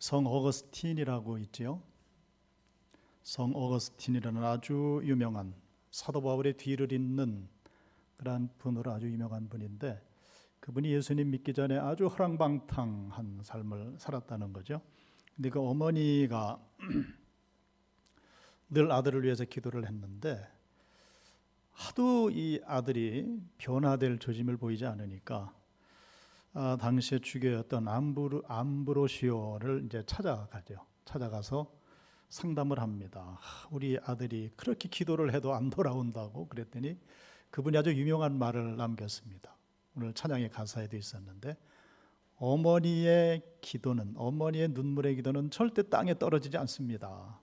성 어거스틴이라고 있지요. 성 어거스틴이라는 아주 유명한 사도 바울의 뒤를 잇는 그러한 분으로 아주 유명한 분인데, 그분이 예수님 믿기 전에 아주 허랑방탕한 삶을 살았다는 거죠. 근데 그 어머니가 늘 아들을 위해서 기도를 했는데 하도 이 아들이 변화될 조짐을 보이지 않으니까 당시의 주교였던 암브로시오를 이제 찾아가죠. 찾아가서 상담을 합니다. 우리 아들이 그렇게 기도를 해도 안 돌아온다고 그랬더니 그분이 아주 유명한 말을 남겼습니다. 오늘 찬양의 가사에도 있었는데, 어머니의 기도는, 어머니의 눈물의 기도는 절대 땅에 떨어지지 않습니다.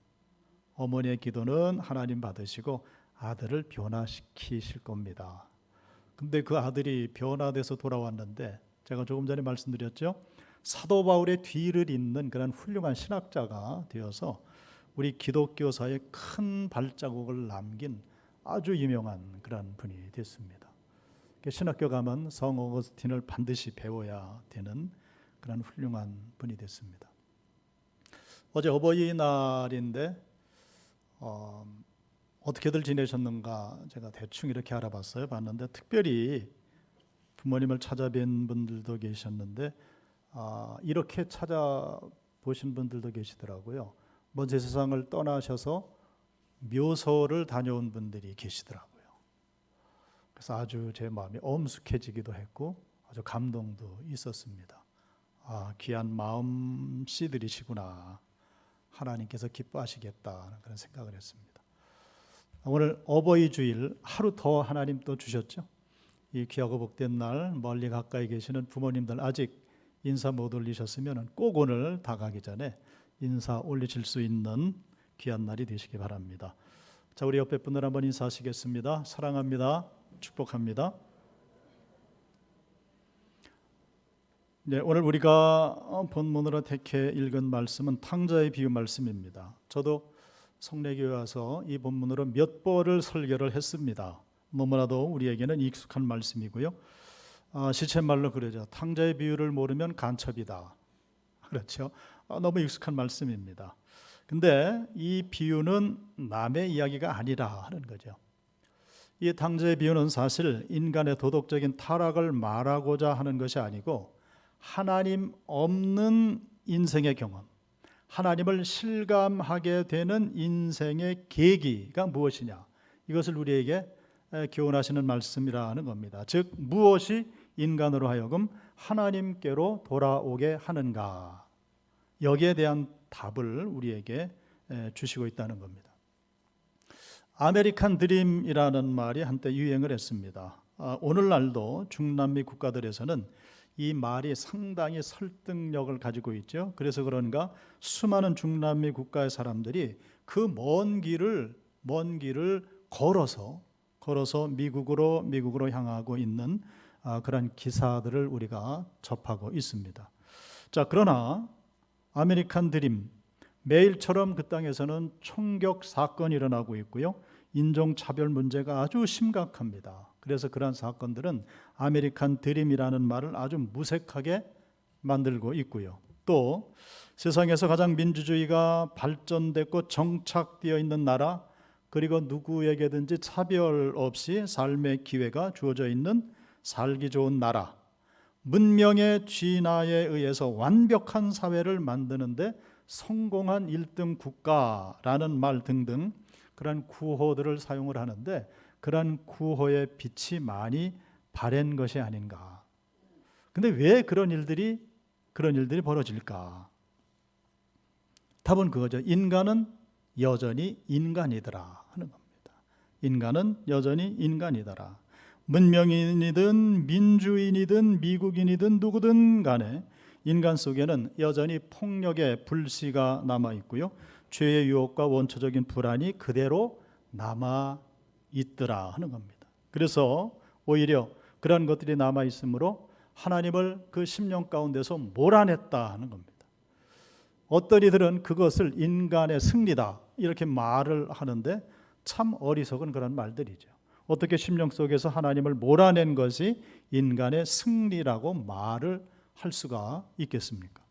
어머니의 기도는 하나님 받으시고 아들을 변화시키실 겁니다. 근데 그 아들이 변화돼서 돌아왔는데, 제가 조금 전에 말씀드렸죠. 사도 바울의 뒤를 잇는 그런 훌륭한 신학자가 되어서 우리 기독교사에 큰 발자국을 남긴 아주 유명한 그런 분이 됐습니다. 신학교 가면 성 어거스틴을 반드시 배워야 되는 그런 훌륭한 분이 됐습니다. 어제 어버이날인데 어떻게들 지내셨는가 제가 대충 이렇게 알아봤어요. 봤는데 특별히 부모님을 찾아뵌 분들도 계셨는데 이렇게 찾아보신 분들도 계시더라고요. 먼 세상을 떠나셔서 묘소를 다녀온 분들이 계시더라고요. 그래서 아주 제 마음이 엄숙해지기도 했고 아주 감동도 있었습니다. 귀한 마음씨들이시구나. 하나님께서 기뻐하시겠다 그런 생각을 했습니다. 오늘 어버이 주일 하루 더 하나님 또 주셨죠. 이 귀하고 복된 날 멀리 가까이 계시는 부모님들 아직 인사 못 올리셨으면 꼭 오늘 다 가기 전에 인사 올리실 수 있는 귀한 날이 되시기 바랍니다. 자, 우리 옆에 분들 한번 인사하시겠습니다. 사랑합니다. 축복합니다. 네, 오늘 우리가 본문으로 택해 읽은 말씀은 탕자의 비유 말씀입니다. 저도 성례교회 와서 이 본문으로 몇 번을 설교를 했습니다. 너무나도 우리에게는 익숙한 말씀이고요. 시쳇말로 그러죠. 탕자의 비유를 모르면 간첩이다. 그렇죠. 너무 익숙한 말씀입니다. 근데 이 비유는 남의 이야기가 아니라 하는 거죠. 이 탕자의 비유는 사실 인간의 도덕적인 타락을 말하고자 하는 것이 아니고 하나님 없는 인생의 경험, 하나님을 실감하게 되는 인생의 계기가 무엇이냐, 이것을 우리에게 교훈하시는 말씀이라는 겁니다. 즉 무엇이 인간으로 하여금 하나님께로 돌아오게 하는가, 여기에 대한 답을 우리에게 주시고 있다는 겁니다. 아메리칸 드림이라는 말이 한때 유행을 했습니다. 오늘날도 중남미 국가들에서는 이 말이 상당히 설득력을 가지고 있죠. 그래서 그런가 수많은 중남미 국가의 사람들이 그 먼 길을 걸어서 미국으로 향하고 있는 그런 기사들을 우리가 접하고 있습니다. 자, 그러나 아메리칸 드림, 매일처럼 그 땅에서는 총격 사건이 일어나고 있고요. 인종차별 문제가 아주 심각합니다. 그래서 그러한 사건들은 아메리칸 드림이라는 말을 아주 무색하게 만들고 있고요. 또 세상에서 가장 민주주의가 발전됐고 정착되어 있는 나라, 그리고 누구에게든지 차별 없이 삶의 기회가 주어져 있는 살기 좋은 나라, 문명의 진화에 의해서 완벽한 사회를 만드는데 성공한 1등 국가라는 말 등등 그런 구호들을 사용을 하는데, 그런 구호의 빛이 많이 바랜 것이 아닌가. 근데 왜 그런 일들이 벌어질까? 답은 그거죠. 인간은 여전히 인간이더라 하는 겁니다. 인간은 여전히 인간이더라. 문명인이든 민주인이든 미국인이든 누구든 간에 인간 속에는 여전히 폭력의 불씨가 남아있고요. 죄의 유혹과 원초적인 불안이 그대로 남아있더라 하는 겁니다. 그래서 오히려 그런 것들이 남아있으므로 하나님을 그 심령 가운데서 몰아냈다 하는 겁니다. 어떤 이들은 그것을 인간의 승리다 이렇게 말을 하는데 참 어리석은 그런 말들이죠. 어떻게 심령 속에서 하나님을 몰아낸 것이 인간의 승리라고 말을 할 수가 있겠습니까?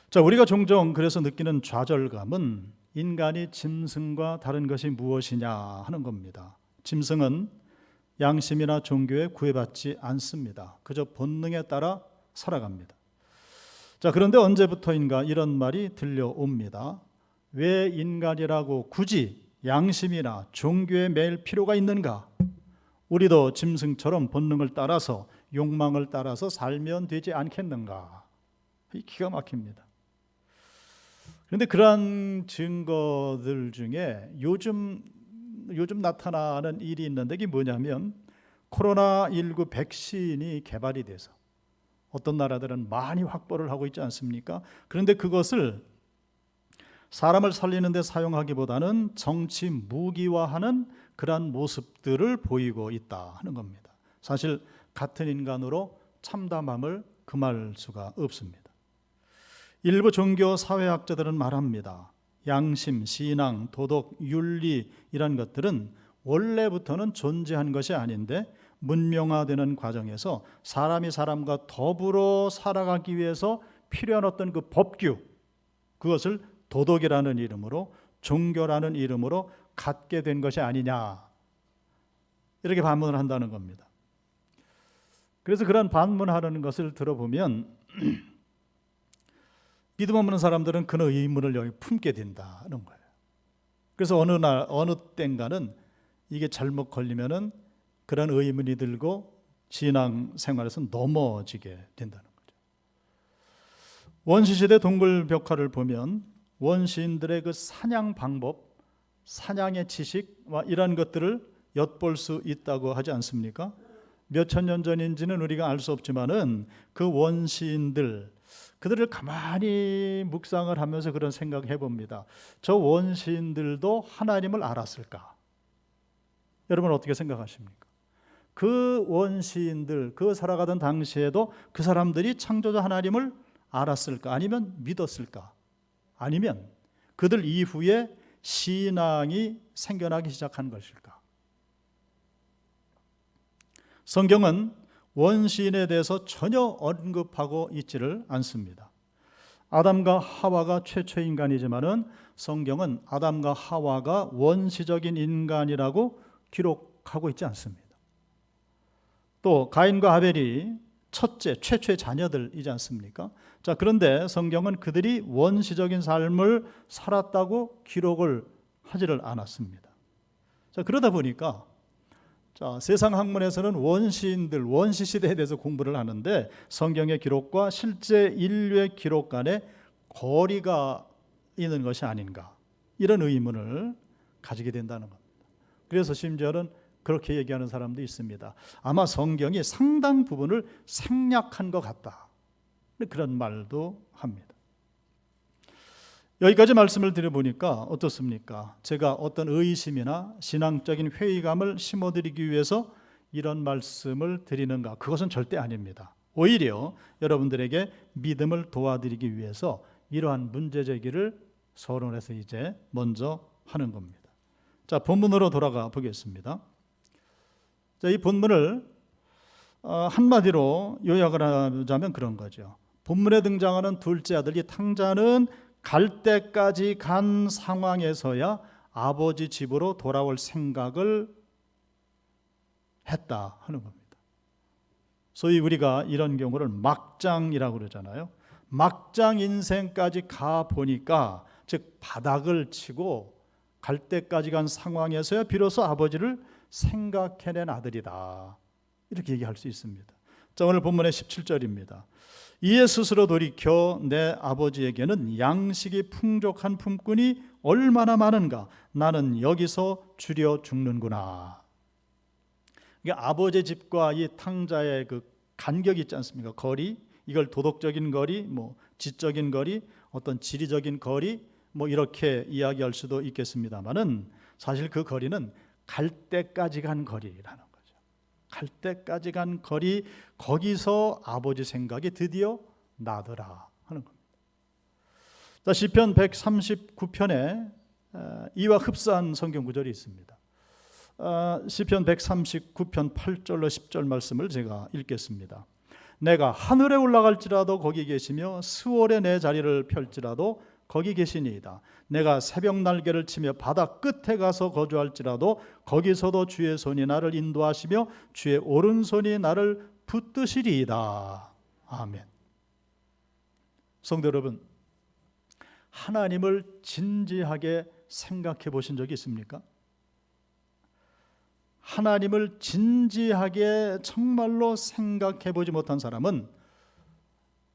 자, 우리가 종종 그래서 느끼는 좌절감은 인간이 짐승과 다른 것이 무엇이냐 하는 겁니다. 짐승은 양심이나 종교에 구애받지 않습니다. 그저 본능에 따라 살아갑니다. 자, 그런데 언제부터인가 이런 말이 들려옵니다. 왜 인간이라고 굳이 양심이나 종교에 매일 필요가 있는가? 우리도 짐승처럼 본능을 따라서 욕망을 따라서 살면 되지 않겠는가? 기가 막힙니다. 그런데 그러한 증거들 중에 요즘 나타나는 일이 있는데 이게 뭐냐면 코로나19 백신이 개발이 돼서 어떤 나라들은 많이 확보를 하고 있지 않습니까? 그런데 그것을 사람을 살리는 데 사용하기보다는 정치 무기화하는 그러한 모습들을 보이고 있다 하는 겁니다. 사실 같은 인간으로 참담함을 금할 수가 없습니다. 일부 종교 사회학자들은 말합니다. 양심, 신앙, 도덕, 윤리 이런 것들은 원래부터는 존재한 것이 아닌데 문명화되는 과정에서 사람이 사람과 더불어 살아가기 위해서 필요한 어떤 그 법규, 그것을 도덕이라는 이름으로, 종교라는 이름으로 갖게 된 것이 아니냐, 이렇게 반문을 한다는 겁니다. 그래서 그런 반문하는 것을 들어보면 믿음 없는 사람들은 그런 의문을 여기 품게 된다는 거예요. 그래서 어느 땐가는 이게 잘못 걸리면은 그런 의문이 들고 신앙 생활에서 넘어지게 된다는 거죠. 원시시대 동굴벽화를 보면 원시인들의 그 사냥 방법, 사냥의 지식 이런 것들을 엿볼 수 있다고 하지 않습니까? 몇천 년 전인지는 우리가 알 수 없지만은 그 원시인들, 그들을 가만히 묵상을 하면서 그런 생각을 해봅니다. 저 원시인들도 하나님을 알았을까? 여러분 어떻게 생각하십니까? 그 원시인들, 그 살아가던 당시에도 그 사람들이 창조자 하나님을 알았을까? 아니면 믿었을까? 아니면 그들 이후에 신앙이 생겨나기 시작한 것일까? 성경은 원시인에 대해서 전혀 언급하고 있지를 않습니다. 아담과 하와가 최초의 인간이지만은 성경은 아담과 하와가 원시적인 인간이라고 기록하고 있지 않습니다. 또 가인과 아벨이 최초의 자녀들이지 않습니까? 자, 그런데 성경은 그들이 원시적인 삶을 살았다고 기록을 하지를 않았습니다. 자, 그러다 보니까 세상 학문에서는 원시인들, 원시시대에 대해서 공부를 하는데 성경의 기록과 실제 인류의 기록 간에 거리가 있는 것이 아닌가, 이런 의문을 가지게 된다는 겁니다. 그래서 심지어는 그렇게 얘기하는 사람도 있습니다. 아마 성경이 상당 부분을 생략한 것 같다, 그런 말도 합니다. 여기까지 말씀을 드려보니까 어떻습니까? 제가 어떤 의심이나 신앙적인 회의감을 심어드리기 위해서 이런 말씀을 드리는가? 그것은 절대 아닙니다. 오히려 여러분들에게 믿음을 도와드리기 위해서 이러한 문제 제기를 서론에서 이제 먼저 하는 겁니다. 자, 본문으로 돌아가 보겠습니다. 자, 이 본문을 한마디로 요약을 하자면 그런 거죠. 본문에 등장하는 둘째 아들이 탕자는 갈 때까지 간 상황에서야 아버지 집으로 돌아올 생각을 했다 하는 겁니다. 소위 우리가 이런 경우를 막장이라고 그러잖아요. 막장 인생까지 가 보니까, 즉 바닥을 치고 갈 때까지 간 상황에서야 비로소 아버지를 생각해낸 아들이다, 이렇게 얘기할 수 있습니다. 자, 오늘 본문의 17절입니다. 이에 스스로 돌이켜 내 아버지에게는 양식이 풍족한 품꾼이 얼마나 많은가, 나는 여기서 줄여 죽는구나. 이게 아버지 집과 이 탕자의 그 간격이 있지 않습니까? 거리, 이걸 도덕적인 거리, 지적인 거리, 어떤 지리적인 거리, 이렇게 이야기할 수도 있겠습니다만은 사실 그 거리는 갈 때까지 간 거리라는 거죠. 갈 때까지 간 거리, 거기서 아버지 생각이 드디어 나더라 하는 겁니다. 자, 시편 139편에 이와 흡사한 성경 구절이 있습니다. 시편 139편 8절로 10절 말씀을 제가 읽겠습니다. 내가 하늘에 올라갈지라도 거기 계시며 수월에 내 자리를 펼지라도 거기 계시니이다. 내가 새벽 날개를 치며 바다 끝에 가서 거주할지라도 거기서도 주의 손이 나를 인도하시며 주의 오른손이 나를 붙드시리이다. 아멘. 성도 여러분, 하나님을 진지하게 생각해 보신 적이 있습니까? 하나님을 진지하게 정말로 생각해 보지 못한 사람은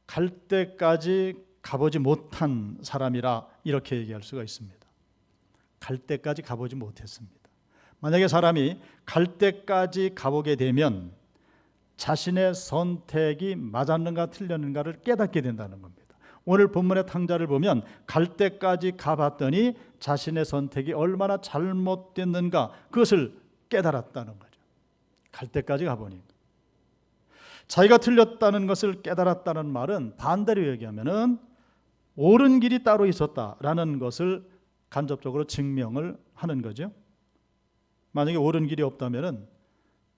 갈 때까지 가보지 못한 사람이라 이렇게 얘기할 수가 있습니다. 갈 때까지 가보지 못했습니다. 만약에 사람이 갈 때까지 가보게 되면 자신의 선택이 맞았는가 틀렸는가를 깨닫게 된다는 겁니다. 오늘 본문의 탕자를 보면 갈 때까지 가봤더니 자신의 선택이 얼마나 잘못됐는가 그것을 깨달았다는 거죠. 갈 때까지 가보니까. 자기가 틀렸다는 것을 깨달았다는 말은 반대로 얘기하면은 옳은 길이 따로 있었다라는 것을 간접적으로 증명을 하는 거죠. 만약에 옳은 길이 없다면은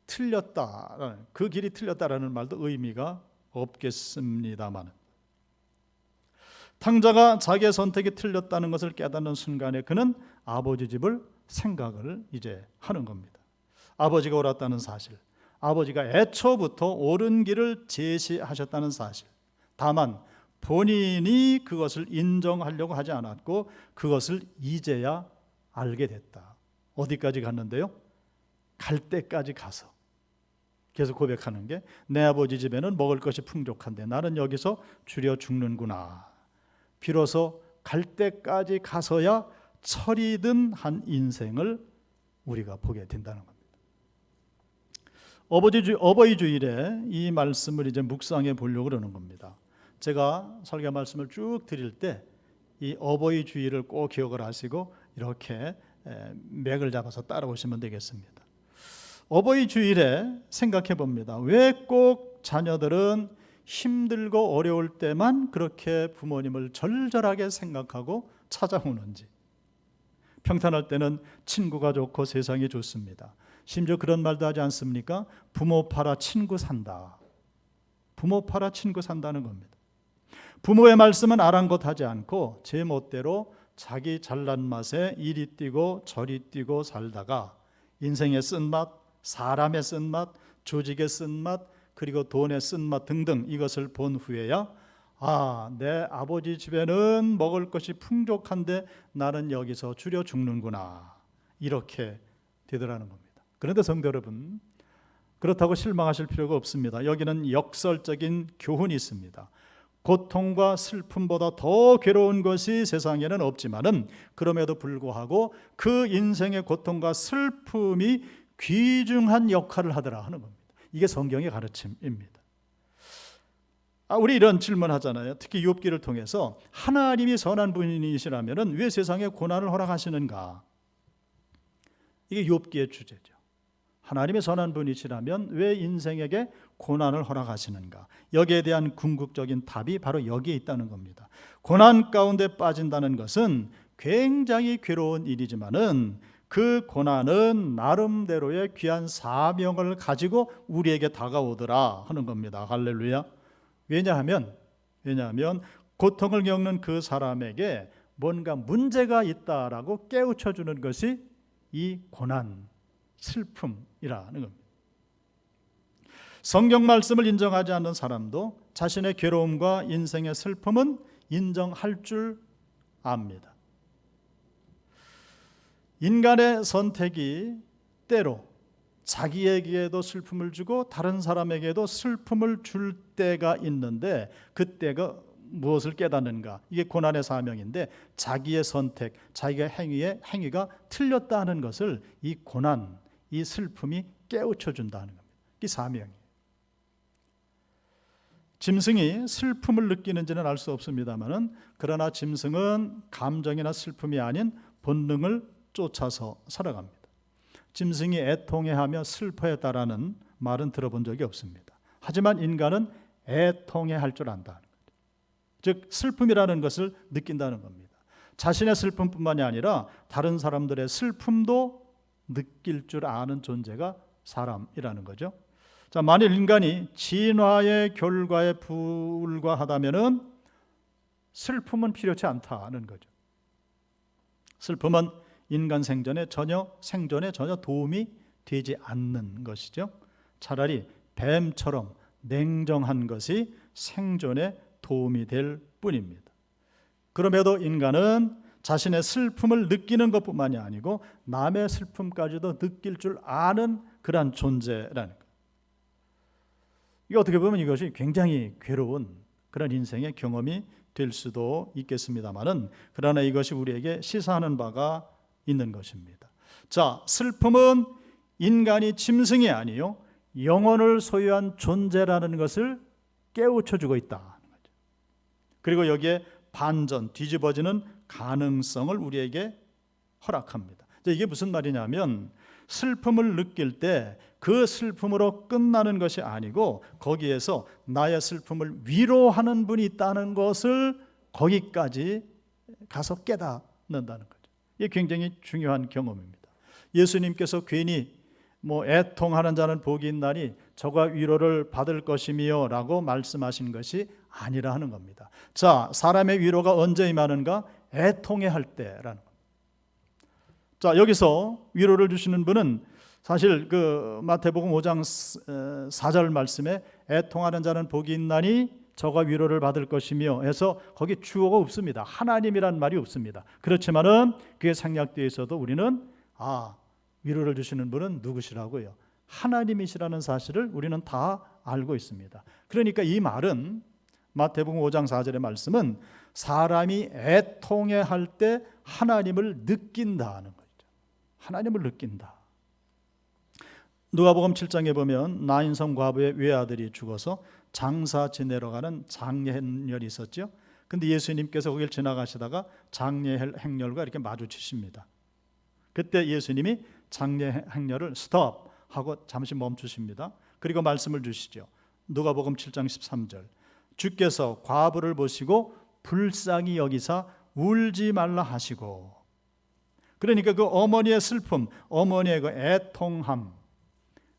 틀렸다라는, 그 길이 틀렸다라는 말도 의미가 없겠습니다만, 탕자가 자기의 선택이 틀렸다는 것을 깨닫는 순간에 그는 아버지 집을 생각을 이제 하는 겁니다. 아버지가 옳았다는 사실, 아버지가 애초부터 옳은 길을 제시하셨다는 사실, 다만 본인이 그것을 인정하려고 하지 않았고 그것을 이제야 알게 됐다. 어디까지 갔는데요? 갈 때까지 가서 계속 고백하는 게, 내 아버지 집에는 먹을 것이 풍족한데 나는 여기서 줄여 죽는구나. 비로소 갈 때까지 가서야 철이 든 한 인생을 우리가 보게 된다는 겁니다. 어버이 주일에 이 말씀을 이제 묵상해 보려고 그러는 겁니다. 제가 설교 말씀을 쭉 드릴 때 이 어버이 주일을 꼭 기억을 하시고 이렇게 맥을 잡아서 따라오시면 되겠습니다. 어버이 주일에 생각해 봅니다. 왜 꼭 자녀들은 힘들고 어려울 때만 그렇게 부모님을 절절하게 생각하고 찾아오는지. 평탄할 때는 친구가 좋고 세상이 좋습니다. 심지어 그런 말도 하지 않습니까? 부모 팔아 친구 산다. 부모 팔아 친구 산다는 겁니다. 부모의 말씀은 아랑곳하지 않고 제 멋대로 자기 잘난 맛에 이리 뛰고 저리 뛰고 살다가 인생의 쓴맛, 사람의 쓴맛, 조직의 쓴맛, 그리고 돈의 쓴맛 등등 이것을 본 후에야 내 아버지 집에는 먹을 것이 풍족한데 나는 여기서 줄여 죽는구나, 이렇게 되더라는 겁니다. 그런데 성도 여러분, 그렇다고 실망하실 필요가 없습니다. 여기는 역설적인 교훈이 있습니다. 고통과 슬픔보다 더 괴로운 것이 세상에는 없지만은 그럼에도 불구하고 그 인생의 고통과 슬픔이 귀중한 역할을 하더라 하는 겁니다. 이게 성경의 가르침입니다. 우리 이런 질문하잖아요. 특히 욥기를 통해서 하나님이 선한 분이시라면은 왜 세상에 고난을 허락하시는가? 이게 욥기의 주제죠. 하나님의 선한 분이시라면 왜 인생에게 고난을 허락하시는가? 여기에 대한 궁극적인 답이 바로 여기에 있다는 겁니다. 고난 가운데 빠진다는 것은 굉장히 괴로운 일이지만은 그 고난은 나름대로의 귀한 사명을 가지고 우리에게 다가오더라 하는 겁니다. 할렐루야. 왜냐하면 고통을 겪는 그 사람에게 뭔가 문제가 있다라고 깨우쳐 주는 것이 이 고난, 슬픔이라는 겁니다. 성경 말씀을 인정하지 않는 사람도 자신의 괴로움과 인생의 슬픔은 인정할 줄 압니다. 인간의 선택이 때로 자기에게도 슬픔을 주고 다른 사람에게도 슬픔을 줄 때가 있는데, 그때가 무엇을 깨닫는가? 이게 고난의 사명인데, 자기의 선택, 자기의 행위가 틀렸다 하는 것을 이 고난, 이 슬픔이 깨우쳐 준다는 겁니다. 이 사명이에요. 짐승이 슬픔을 느끼는지는 알 수 없습니다만은, 그러나 짐승은 감정이나 슬픔이 아닌 본능을 쫓아서 살아갑니다. 짐승이 애통해하며 슬퍼했다라는 말은 들어본 적이 없습니다. 하지만 인간은 애통해할 줄 안다는 거죠. 즉 슬픔이라는 것을 느낀다는 겁니다. 자신의 슬픔뿐만이 아니라 다른 사람들의 슬픔도 느낄 줄 아는 존재가 사람이라는 거죠. 자, 만일 인간이 진화의 결과에 불과하다면은 슬픔은 필요치 않다는 거죠. 슬픔은 인간 생존에 전혀 도움이 되지 않는 것이죠. 차라리 뱀처럼 냉정한 것이 생존에 도움이 될 뿐입니다. 그럼에도 인간은 자신의 슬픔을 느끼는 것뿐만이 아니고 남의 슬픔까지도 느낄 줄 아는 그러한 존재라는 것. 이게 어떻게 보면 이것이 굉장히 괴로운 그런 인생의 경험이 될 수도 있겠습니다만은, 그러나 이것이 우리에게 시사하는 바가 있는 것입니다. 자, 슬픔은 인간이 짐승이 아니요 영혼을 소유한 존재라는 것을 깨우쳐주고 있다. 그리고 여기에 반전, 뒤집어지는 가능성을 우리에게 허락합니다. 이게 무슨 말이냐면, 슬픔을 느낄 때 그 슬픔으로 끝나는 것이 아니고 거기에서 나의 슬픔을 위로하는 분이 있다는 것을 거기까지 가서 깨닫는다는 거죠. 이게 굉장히 중요한 경험입니다. 예수님께서 괜히 애통하는 자는 복이 있나니 저가 위로를 받을 것이며 라고 말씀하신 것이 아니라 하는 겁니다. 자, 사람의 위로가 언제 임하는가? 애통해 할 때라는 겁니다. 자, 여기서 위로를 주시는 분은 사실 그 마태복음 5장 4절 말씀에 애통하는 자는 복이 있나니 저가 위로를 받을 것이며 해서 거기 주어가 없습니다. 하나님이란 말이 없습니다. 그렇지만은 그게 생략되어 있어도 우리는 위로를 주시는 분은 누구시라고요? 하나님이시라는 사실을 우리는 다 알고 있습니다. 그러니까 이 말은, 마태복음 5장 4절의 말씀은 사람이 애통해 할 때 하나님을 느낀다는 거죠. 하나님을 느낀다. 누가복음 7장에 보면 나인성 과부의 외아들이 죽어서 장사 지내러 가는 장례 행렬이 있었죠. 근데 예수님께서 거길 지나가시다가 장례 행렬과 이렇게 마주치십니다. 그때 예수님이 장례 행렬을 스톱 하고 잠시 멈추십니다. 그리고 말씀을 주시죠. 누가복음 7장 13절. 주께서 과부를 보시고 불쌍히 여기사 울지 말라 하시고. 그러니까 그 어머니의 슬픔, 어머니의 그 애통함,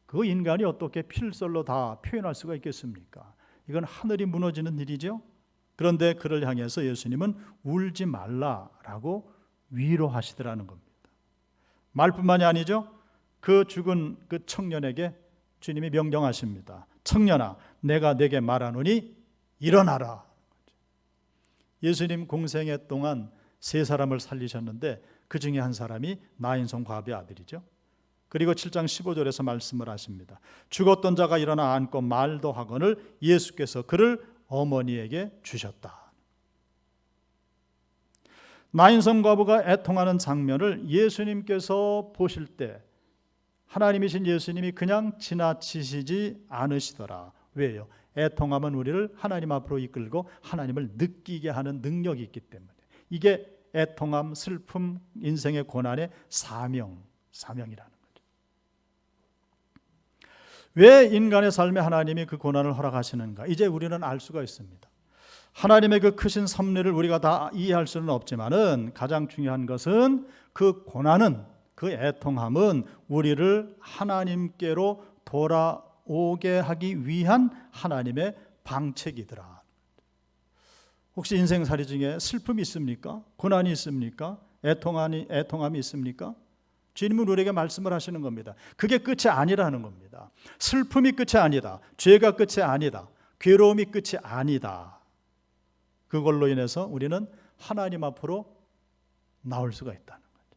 그 인간이 어떻게 필설로 다 표현할 수가 있겠습니까? 이건 하늘이 무너지는 일이죠. 그런데 그를 향해서 예수님은 울지 말라라고 위로하시더라는 겁니다. 말뿐만이 아니죠. 그 죽은 그 청년에게 주님이 명령하십니다. 청년아, 내가 내게 말하노니 일어나라. 예수님 공생애 동안 3사람을 살리셨는데 그 중에 한 사람이 나인성 과부의 아들이죠. 그리고 7장 15절에서 말씀을 하십니다. 죽었던 자가 일어나 앉고 말도 하거늘 예수께서 그를 어머니에게 주셨다. 나인성 과부가 애통하는 장면을 예수님께서 보실 때 하나님이신 예수님이 그냥 지나치시지 않으시더라. 왜요? 애통함은 우리를 하나님 앞으로 이끌고 하나님을 느끼게 하는 능력이 있기 때문에. 이게 애통함, 슬픔, 인생의 고난의 사명이라는 거죠. 왜 인간의 삶에 하나님이 그 고난을 허락하시는가? 이제 우리는 알 수가 있습니다. 하나님의 그 크신 섭리를 우리가 다 이해할 수는 없지만은 가장 중요한 것은 그 고난은, 그 애통함은 우리를 하나님께로 돌아오게 하기 위한 하나님의 방책이더라. 혹시 인생살이 중에 슬픔이 있습니까? 고난이 있습니까? 애통함이 있습니까? 주님은 우리에게 말씀을 하시는 겁니다. 그게 끝이 아니라는 겁니다. 슬픔이 끝이 아니다. 죄가 끝이 아니다. 괴로움이 끝이 아니다. 그걸로 인해서 우리는 하나님 앞으로 나올 수가 있다는 거죠.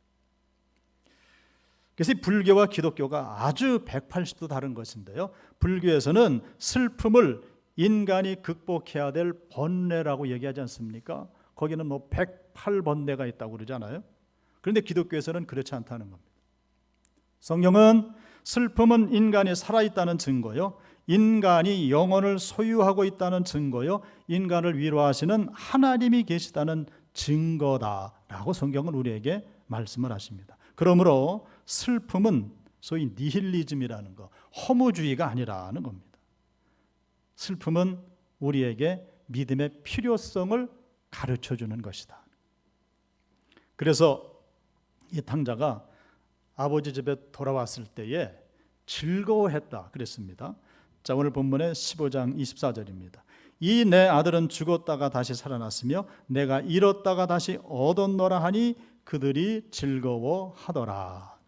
그래서 불교와 기독교가 아주 180도 다른 것인데요. 불교에서는 슬픔을 인간이 극복해야 될 번뇌라고 얘기하지 않습니까? 거기는 108번뇌가 있다고 그러잖아요. 그런데 기독교에서는 그렇지 않다는 겁니다. 성경은 슬픔은 인간이 살아있다는 증거요, 인간이 영혼을 소유하고 있다는 증거요, 인간을 위로하시는 하나님이 계시다는 증거다라고 성경은 우리에게 말씀을 하십니다. 그러므로 슬픔은 소위 니힐리즘이라는 거, 허무주의가 아니라는 겁니다. 슬픔은 우리에게 믿음의 필요성을 가르쳐주는 것이다. 그래서 이 탕자가 아버지 집에 돌아왔을 때에 즐거워했다 그랬습니다. 자, 오늘 본문의 15장 24절입니다. 이 내 아들은 죽었다가 다시 살아났으며 내가 잃었다가 다시 얻었노라 하니 그들이 즐거워하더라.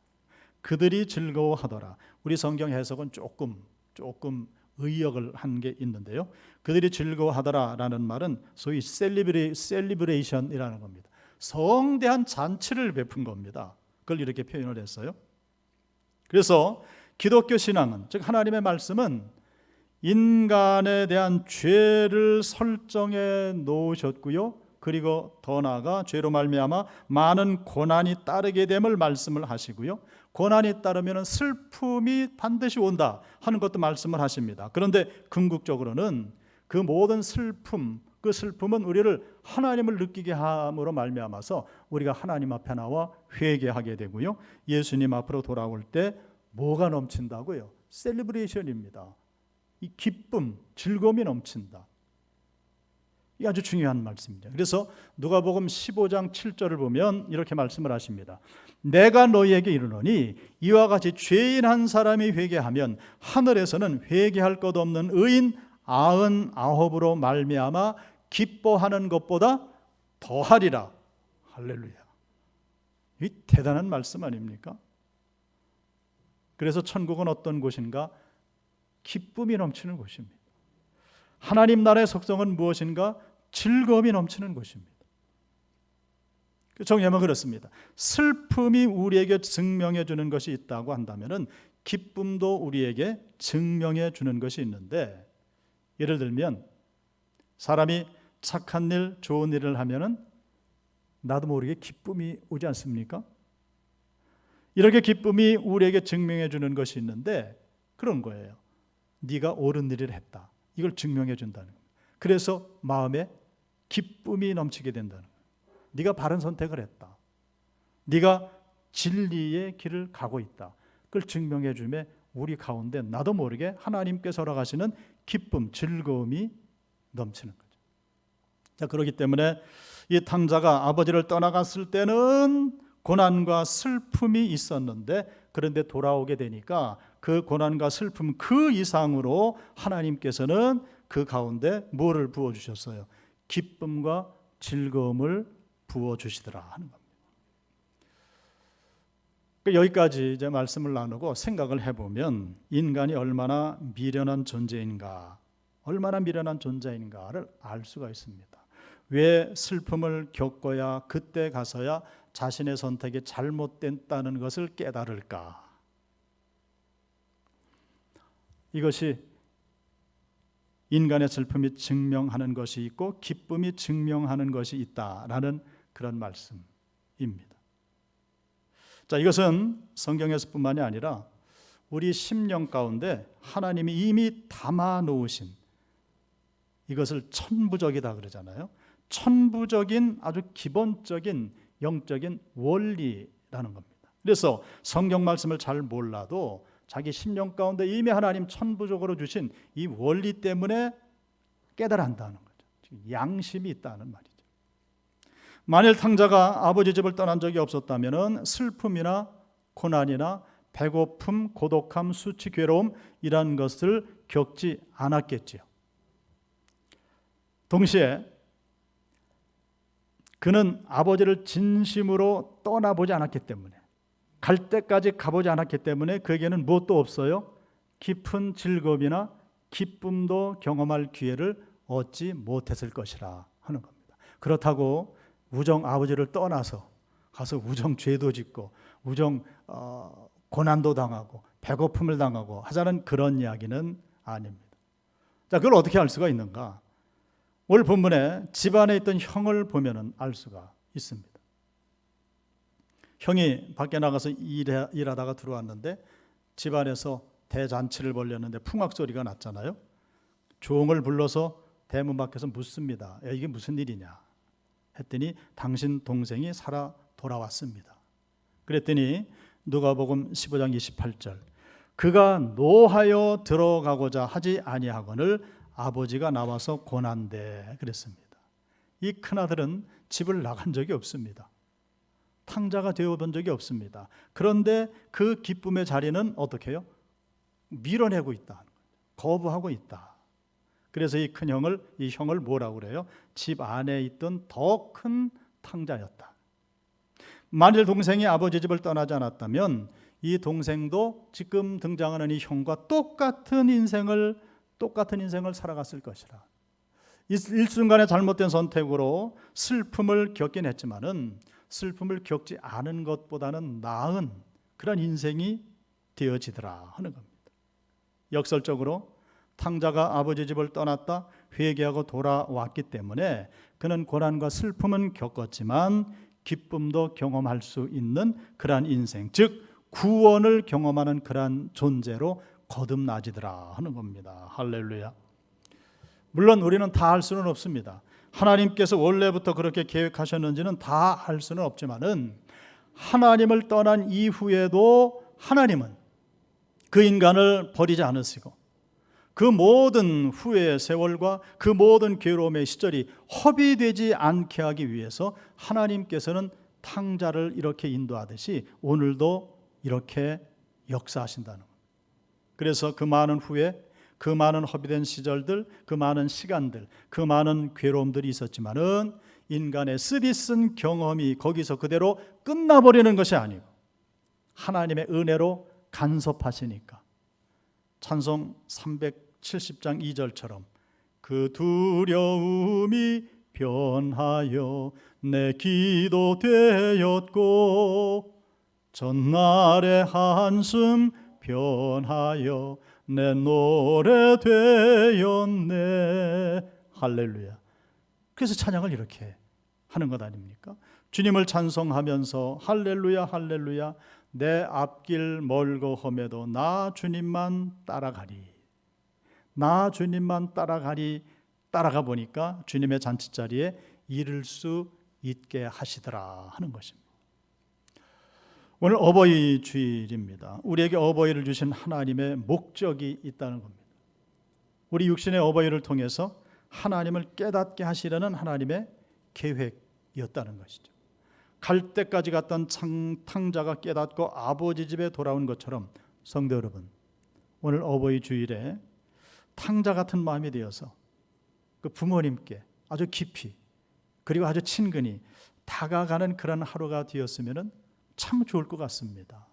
그들이 즐거워하더라. 우리 성경 해석은 조금 의역을 한 게 있는데요. 그들이 즐거워하더라라는 말은 소위 셀리브레이션이라는 겁니다. 성대한 잔치를 베푼 겁니다. 그걸 이렇게 표현을 했어요. 그래서 기독교 신앙은, 즉 하나님의 말씀은 인간에 대한 죄를 설정해 놓으셨고요. 그리고 더 나아가 죄로 말미암아 많은 고난이 따르게 됨을 말씀을 하시고요. 고난이 따르면 슬픔이 반드시 온다 하는 것도 말씀을 하십니다. 그런데 궁극적으로는 그 모든 슬픔, 그 슬픔은 우리를 하나님을 느끼게 함으로 말미암아서 우리가 하나님 앞에 나와 회개하게 되고요. 예수님 앞으로 돌아올 때 뭐가 넘친다고요? 셀리브레이션입니다. 이 기쁨, 즐거움이 넘친다. 이 아주 중요한 말씀입니다. 그래서 누가복음 15장 7절을 보면 이렇게 말씀을 하십니다. 내가 너희에게 이르노니 이와 같이 죄인 한 사람이 회개하면 하늘에서는 회개할 것 없는 의인 99으로 말미암아 기뻐하는 것보다 더하리라. 할렐루야. 이 대단한 말씀 아닙니까? 그래서 천국은 어떤 곳인가? 기쁨이 넘치는 곳입니다. 하나님 나라의 속성은 무엇인가? 즐거움이 넘치는 곳입니다. 정리하면 그렇습니다. 슬픔이 우리에게 증명해 주는 것이 있다고 한다면 기쁨도 우리에게 증명해 주는 것이 있는데, 예를 들면 사람이 착한 일, 좋은 일을 하면 나도 모르게 기쁨이 오지 않습니까? 이렇게 기쁨이 우리에게 증명해 주는 것이 있는데 그런 거예요. 네가 옳은 일을 했다. 이걸 증명해 준다는 거예요. 그래서 마음에 기쁨이 넘치게 된다는 거예요. 네가 바른 선택을 했다. 네가 진리의 길을 가고 있다. 그걸 증명해 주며 우리 가운데 나도 모르게 하나님께서 허락하시는 기쁨, 즐거움이 넘치는 거죠. 자, 그렇기 때문에 이 탕자가 아버지를 떠나갔을 때는 고난과 슬픔이 있었는데, 그런데 돌아오게 되니까 그 고난과 슬픔 그 이상으로 하나님께서는 그 가운데 뭐를 부어주셨어요? 기쁨과 즐거움을 부어주시더라 하는 겁니다. 여기까지 이제 말씀을 나누고 생각을 해보면 인간이 얼마나 미련한 존재인가, 얼마나 미련한 존재인가를 알 수가 있습니다. 왜 슬픔을 겪어야 그때 가서야 자신의 선택이 잘못됐다는 것을 깨달을까? 이것이 인간의 슬픔이 증명하는 것이 있고 기쁨이 증명하는 것이 있다라는 그런 말씀입니다. 자, 이것은 성경에서뿐만이 아니라 우리 심령 가운데 하나님이 이미 담아 놓으신, 이것을 천부적이다 그러잖아요. 천부적인 아주 기본적인 영적인 원리라는 겁니다. 그래서 성경 말씀을 잘 몰라도 자기 심령 가운데 이미 하나님 천부적으로 주신 이 원리 때문에 깨달아 한다는 거죠. 양심이 있다는 말이죠. 만일 탕자가 아버지 집을 떠난 적이 없었다면 슬픔이나 고난이나 배고픔, 고독함, 수치, 괴로움 이런 것을 겪지 않았겠지요. 동시에 그는 아버지를 진심으로 떠나보지 않았기 때문에, 갈 때까지 가보지 않았기 때문에 그에게는 무엇도 없어요. 깊은 즐거움이나 기쁨도 경험할 기회를 얻지 못했을 것이라 하는 겁니다. 그렇다고 우정 아버지를 떠나서 가서 우정 죄도 짓고 우정 고난도 당하고 배고픔을 당하고 하자는 그런 이야기는 아닙니다. 자, 그걸 어떻게 알 수가 있는가? 오늘 본문에 집안에 있던 형을 보면은 알 수가 있습니다. 형이 밖에 나가서 일하다가 들어왔는데 집안에서 대잔치를 벌였는데 풍악 소리가 났잖아요. 종을 불러서 대문 밖에서 묻습니다. 야, 이게 무슨 일이냐 했더니 당신 동생이 살아 돌아왔습니다. 그랬더니 누가복음 15장 28절, 그가 노하여 들어가고자 하지 아니하거늘 아버지가 나와서 권한대 그랬습니다. 이 큰아들은 집을 나간 적이 없습니다. 탕자가 되어본 적이 없습니다. 그런데 그 기쁨의 자리는 어떻게 해요? 밀어내고 있다. 거부하고 있다. 그래서 이 큰 형을, 이 형을 뭐라고 그래요? 집 안에 있던 더 큰 탕자였다. 만일 동생이 아버지 집을 떠나지 않았다면 이 동생도 지금 등장하는 이 형과 똑같은 인생을 살아갔을 것이라. 일순간의 잘못된 선택으로 슬픔을 겪긴 했지만은 슬픔을 겪지 않은 것보다는 나은 그런 인생이 되어지더라 하는 겁니다. 역설적으로 탕자가 아버지 집을 떠났다 회개하고 돌아왔기 때문에 그는 고난과 슬픔은 겪었지만 기쁨도 경험할 수 있는 그러한 인생, 즉 구원을 경험하는 그러한 존재로 거듭나지더라 하는 겁니다. 할렐루야. 물론 우리는 다 할 수는 없습니다. 하나님께서 원래부터 그렇게 계획하셨는지는 다 알 수는 없지만은 하나님을 떠난 이후에도 하나님은 그 인간을 버리지 않으시고 그 모든 후회의 세월과 그 모든 괴로움의 시절이 허비되지 않게 하기 위해서 하나님께서는 탕자를 이렇게 인도하듯이 오늘도 이렇게 역사하신다는 겁니다. 그래서 그 많은 후회, 그 많은 허비된 시절들, 그 많은 시간들, 그 많은 괴로움들이 있었지만은 인간의 쓰디쓴 경험이 거기서 그대로 끝나버리는 것이 아니고 하나님의 은혜로 간섭하시니까 찬송 370장 2절처럼 그 두려움이 변하여 내 기도 되었고 전날의 한숨 변하여 내 노래 되었네. 할렐루야. 그래서 찬양을 이렇게 하는 것 아닙니까? 주님을 찬송하면서 할렐루야 할렐루야 내 앞길 멀고 험해도 나 주님만 따라가리. 나 주님만 따라가리. 따라가 보니까 주님의 잔치자리에 이를 수 있게 하시더라 하는 것입니다. 오늘 어버이 주일입니다. 우리에게 어버이를 주신 하나님의 목적이 있다는 겁니다. 우리 육신의 어버이를 통해서 하나님을 깨닫게 하시려는 하나님의 계획이었다는 것이죠. 갈 때까지 갔던 탕자가 깨닫고 아버지 집에 돌아온 것처럼 성도 여러분, 오늘 어버이 주일에 탕자 같은 마음이 되어서 그 부모님께 아주 깊이 그리고 아주 친근히 다가가는 그런 하루가 되었으면 참 좋을 것 같습니다.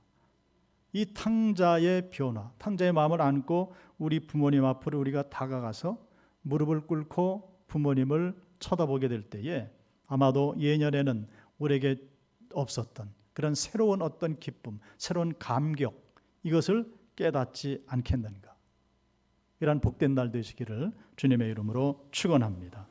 이 탕자의 변화, 탕자의 마음을 안고 우리 부모님 앞으로 우리가 다가가서 무릎을 꿇고 부모님을 쳐다보게 될 때에 아마도 예년에는 우리에게 없었던 그런 새로운 어떤 기쁨, 새로운 감격, 이것을 깨닫지 않겠는가. 이런 복된 날 되시기를 주님의 이름으로 축원합니다.